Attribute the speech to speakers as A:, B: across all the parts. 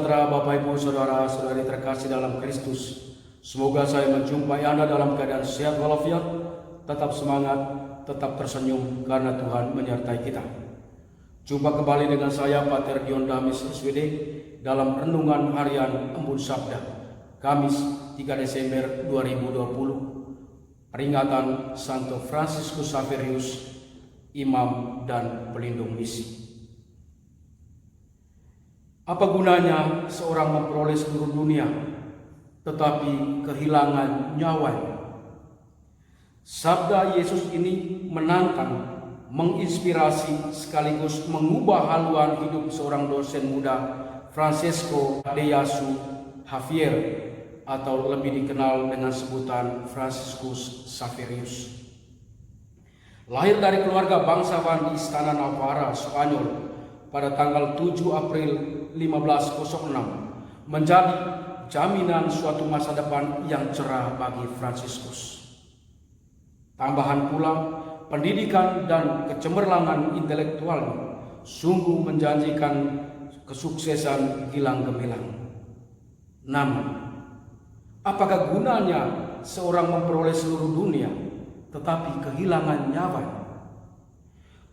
A: sejahtera Bapak Ibu Saudara-saudari terkasih dalam Kristus. Semoga saya menjumpai Anda dalam keadaan sehat walafiat, tetap semangat, tetap tersenyum karena Tuhan menyertai kita. Jumpa kembali dengan saya Pater Dion Damis SWD dalam Renungan Harian Embun Sabda, Kamis 3 Desember 2020, peringatan Santo Fransiskus Xaverius, Imam dan Pelindung Misi. Apa gunanya seorang memperoleh seluruh dunia, tetapi kehilangan nyawanya? Sabda Yesus ini menantang, menginspirasi, sekaligus mengubah haluan hidup seorang dosen muda, Francesco de Yasu Javier, atau lebih dikenal dengan sebutan Fransiskus Xaverius. Lahir dari keluarga bangsawan di Istana Navarra, Spanyol, pada tanggal 7 April 1506, menjadi jaminan suatu masa depan yang cerah bagi Fransiskus. Tambahan pula, pendidikan dan kecemerlangan intelektualnya sungguh menjanjikan kesuksesan gilang gemilang. Namun, apakah gunanya seorang memperoleh seluruh dunia tetapi kehilangan nyawanya?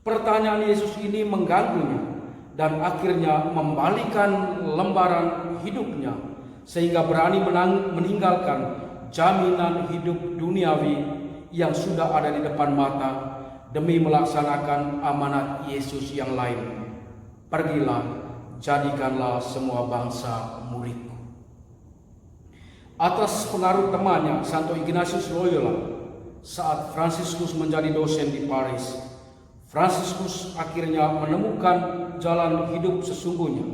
A: Pertanyaan Yesus ini mengganggunya dan akhirnya membalikan lembaran hidupnya sehingga berani meninggalkan jaminan hidup duniawi yang sudah ada di depan mata demi melaksanakan amanat Yesus yang lain. Pergilah, jadikanlah semua bangsa muridku. Atas pengaruh temannya Santo Ignatius Loyola, saat Fransiskus menjadi dosen di Paris, Fransiskus akhirnya menemukan jalan hidup sesungguhnya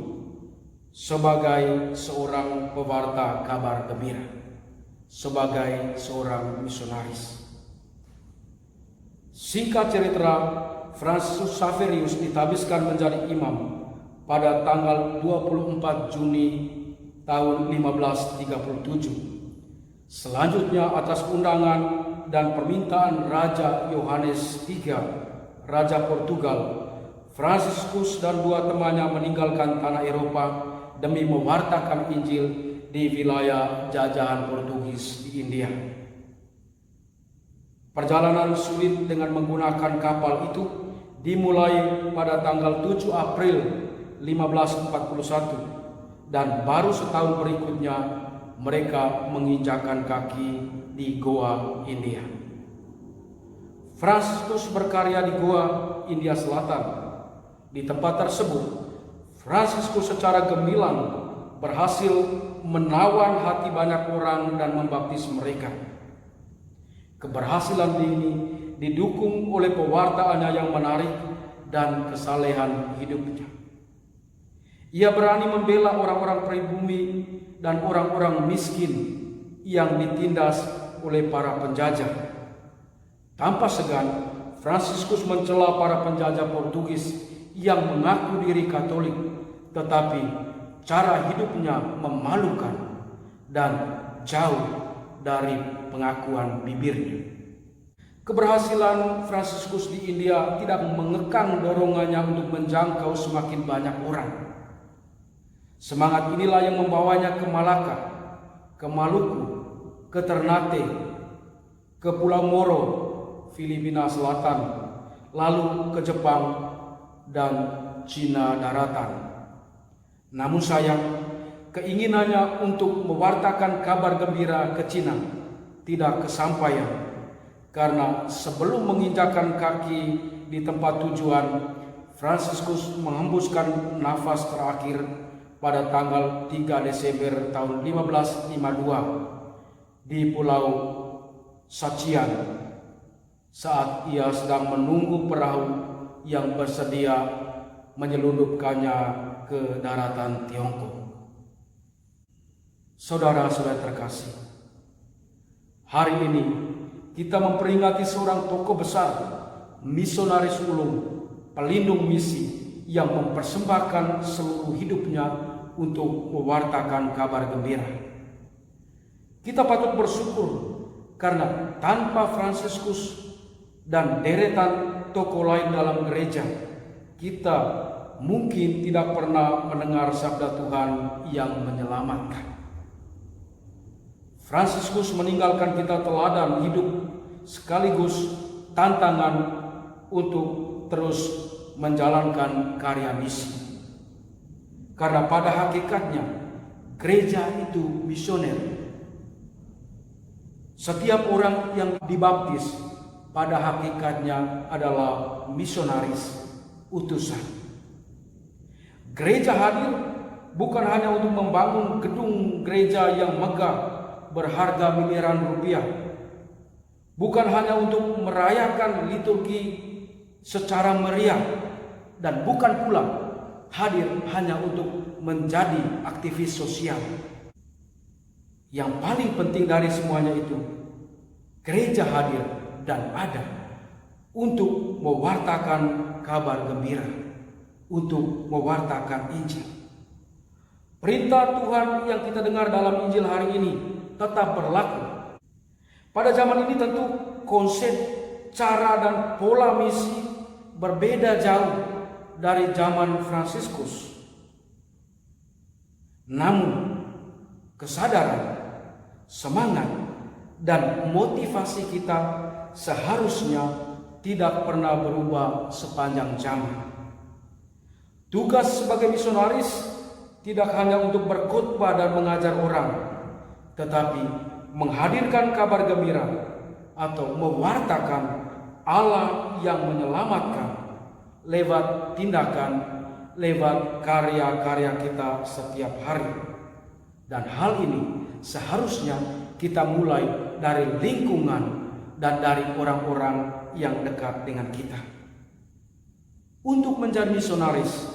A: sebagai seorang pewarta kabar gembira, sebagai seorang misionaris. Singkat cerita, Fransiskus Xaverius ditabiskan menjadi imam pada tanggal 24 Juni tahun 1537. Selanjutnya atas undangan dan permintaan Raja Yohanes III, Raja Portugal, Fransiskus dan dua temannya meninggalkan tanah Eropa demi mewartakan Injil di wilayah jajahan Portugis di India. Perjalanan sulit dengan menggunakan kapal itu dimulai pada tanggal 7 April 1541 dan baru setahun berikutnya mereka menginjakkan kaki di Goa, India. Fransiskus berkarya di Goa, India Selatan. Di tempat tersebut, Fransiskus secara gemilang berhasil menawan hati banyak orang dan membaptis mereka. Keberhasilan ini didukung oleh pewartaannya yang menarik dan kesalehan hidupnya. Ia berani membela orang-orang pribumi dan orang-orang miskin yang ditindas oleh para penjajah. Tanpa segan, Fransiskus mencela para penjajah Portugis yang mengaku diri Katolik, tetapi cara hidupnya memalukan dan jauh dari pengakuan bibirnya. Keberhasilan Fransiskus di India tidak mengekang dorongannya untuk menjangkau semakin banyak orang. Semangat inilah yang membawanya ke Malaka, ke Maluku, ke Ternate, ke Pulau Moro, Filipina Selatan, lalu ke Jepang dan Cina daratan. Namun sayang, keinginannya untuk mewartakan kabar gembira ke Cina tidak kesampaian, karena sebelum menginjakkan kaki di tempat tujuan, Fransiskus menghembuskan nafas terakhir pada tanggal 3 Desember tahun 1552 di Pulau Sachian saat ia sedang menunggu perahu yang bersedia menyelundupkannya ke daratan Tiongkok. Saudara-saudara terkasih, hari ini kita memperingati seorang tokoh besar, misionaris ulung, pelindung misi yang mempersembahkan seluruh hidupnya untuk mewartakan kabar gembira. Kita patut bersyukur karena tanpa Fransiskus dan deretan tokoh lain dalam gereja, kita mungkin tidak pernah mendengar sabda Tuhan yang menyelamatkan. Fransiskus meninggalkan kita teladan hidup sekaligus tantangan untuk terus menjalankan karya misi. Karena pada hakikatnya gereja itu misioner. Setiap orang yang dibaptis pada hakikatnya adalah misionaris, utusan. Gereja hadir bukan hanya untuk membangun gedung gereja yang megah berharga miliaran rupiah, bukan hanya untuk merayakan liturgi secara meriah, dan bukan pula hadir hanya untuk menjadi aktivis sosial. Yang paling penting dari semuanya itu, gereja hadir dan ada untuk mewartakan kabar gembira, untuk mewartakan Injil. Perintah Tuhan yang kita dengar dalam Injil hari ini tetap berlaku. Pada zaman ini tentu konsep, cara dan pola misi berbeda jauh dari zaman Fransiskus. Namun kesadaran, semangat dan motivasi kita seharusnya tidak pernah berubah sepanjang zaman. Tugas sebagai misionaris tidak hanya untuk berkhotbah dan mengajar orang, tetapi menghadirkan kabar gembira atau mewartakan Allah yang menyelamatkan lewat tindakan, lewat karya-karya kita setiap hari. Dan hal ini seharusnya kita mulai dari lingkungan dan dari orang-orang yang dekat dengan kita. Untuk menjadi misionaris,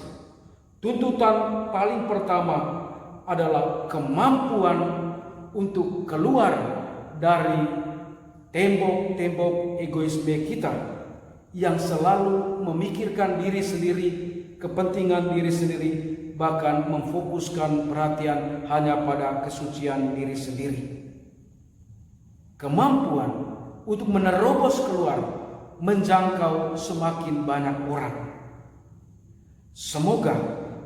A: tuntutan paling pertama adalah kemampuan untuk keluar dari tembok-tembok egoisme kita yang selalu memikirkan diri sendiri, kepentingan diri sendiri, bahkan memfokuskan perhatian hanya pada kesucian diri sendiri. Kemampuan untuk menerobos keluar, menjangkau semakin banyak orang. Semoga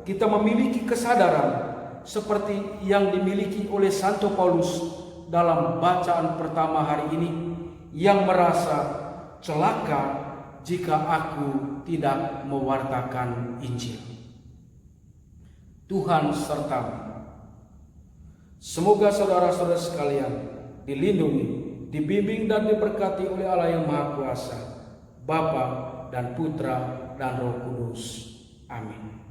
A: kita memiliki kesadaran seperti yang dimiliki oleh Santo Paulus dalam bacaan pertama hari ini, yang merasa celaka jika aku tidak mewartakan Injil. Tuhan sertamu. Semoga saudara-saudara sekalian dilindungi, dibimbing dan diberkati oleh Allah yang Maha Kuasa, Bapa dan Putra dan Roh Kudus. Amin.